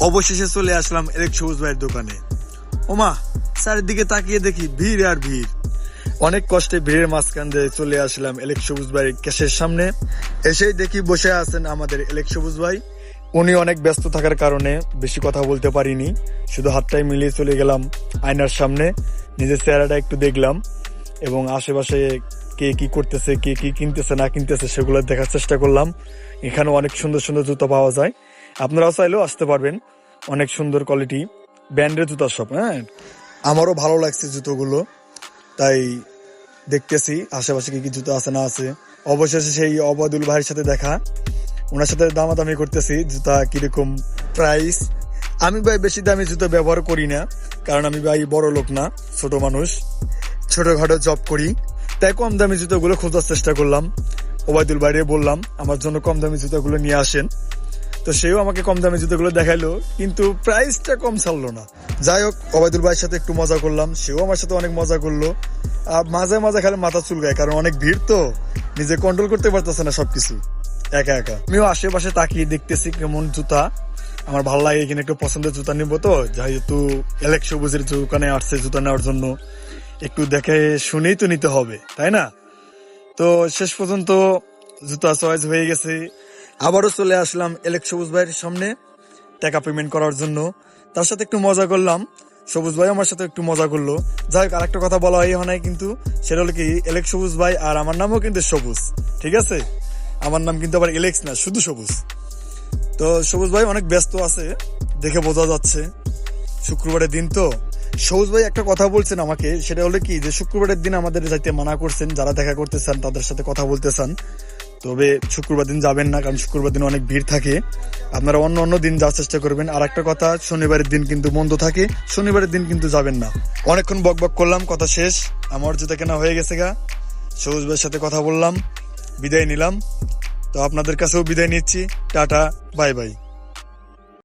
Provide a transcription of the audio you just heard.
অবশেষে চলে আসলাম এলেক সবুজ ভাইয়ের দোকানে। ওমা, চারিদিকে তাকিয়ে দেখি ভিড় আর ভিড়। অনেক কষ্টে ভিড়ের মাঝখান দিয়ে চলে আসলাম এলেক সবুজ ভাইয়ের ক্যাশের সামনে। এসেই দেখি বসে আছেন আমাদের এলেক সবুজ ভাই। উনি অনেক ব্যস্ত থাকার কারণে বেশি কথা বলতে পারিনি, শুধু হাতটাই মিলিয়ে চলে গেলাম আয়নার সামনে। নিজের চেহারাটা একটু দেখলাম এবং আশেপাশে কে কি করতেছে, কে কি কিনতেছে না কিনতেছে সেগুলো দেখার চেষ্টা করলাম। এখানে অনেক সুন্দর সুন্দর জুতো পাওয়া যায়, আপনারাও চাইলেও আসতে পারবেন। অনেক সুন্দর কোয়ালিটি ব্র্যান্ডের জুতা সব। হ্যাঁ, আমারও ভালো লাগছে জুতোগুলো, তাই দেখতেছি আশেপাশে কি কি জুতো আছে না আছে। অবশেষে সেই অবাদুল ভাইয়ের সাথে দেখা, ওনার সাথে দামাদামি করতেছি জুতা কিরকম প্রাইস। আমি ভাই বেশি দামি জুতো ব্যবহার করি না, কারণ আমি ভাই বড় লোক না, ছোট মানুষ, ছোটখাটো জব করি, তাই কম দামি জুতোগুলো খোঁজার চেষ্টা করলাম। ওবায়দুল ভাইরে বললাম আমার জন্য কম দামি জুতোগুলো নিয়ে আসেন, তো সেও আমাকে কম দামি জুতোগুলো দেখাইলো, কিন্তু প্রাইসটা কম ছাড়লো না। যাই হোক, ওবায়দুল ভাইয়ের সাথে একটু মজা করলাম, সেও আমার সাথে অনেক মজা করলো। আর মাঝে মাঝে খালি মাথা চুলকায়, কারণ অনেক ভিড় তো, নিজে কন্ট্রোল করতে পারতেছে না সবকিছু একা একা। আমিও আশেপাশে তাকিয়ে দেখতেছি কেমন জুতা আমার ভালো লাগে কিনা, একটু পছন্দের জুতা নিবো, তো যেহেতু এলেক সবুজের দোকানে আসছে জুতা নেওয়ার জন্য, একটু দেখে শুনেই তো নিতে হবে, তাই না? তো শেষ পর্যন্ত জুতা চয়েস হয়ে গেছে। আবারও চলে আসলাম এলেক সবুজ ভাইয়ের সামনে টাকা পেমেন্ট করার জন্য। তার সাথে একটু মজা করলাম, সবুজ ভাই আমার সাথে একটু মজা করলো। যাই হোক, আরেকটা কথা বলা হয় নাই কিন্তু, সেটা হলো কি এলেক সবুজ ভাই আর আমার নামও কিন্তু সবুজ, ঠিক আছে? আমার নাম কিন্তু আবার এলেক্স না, শুধু সবুজ। তো সবুজ ভাই অনেক ব্যস্ত আছে দেখে বোঝা যাচ্ছে, শুক্রবারের দিন তো। সবুজ ভাই একটা কথা বলছেন আমাকে, সেটা হলো কি যে শুক্রবারের দিন আমাদের যাইতে মানা করছেন, যারা দেখা করতে চান তাদের সাথে কথা বলতে চান, তবে শুক্রবার দিন যাবেন না, কারণ শুক্রবার দিন অনেক ভিড় থাকে। আপনারা অন্য অন্য দিন যাওয়ার চেষ্টা করবেন। আর একটা কথা, শনিবারের দিন কিন্তু বন্ধ থাকে, শনিবারের দিন কিন্তু যাবেন না। অনেকক্ষণ বক বক করলাম, কথা শেষ, আমার জুতা কেনা হয়ে গেছে গা। সবুজ ভাইয়ের সাথে কথা বললাম, বিদায় নিলাম। তো আপনাদের কাছেও বিদায় নিচ্ছি, টাটা, বাই বাই।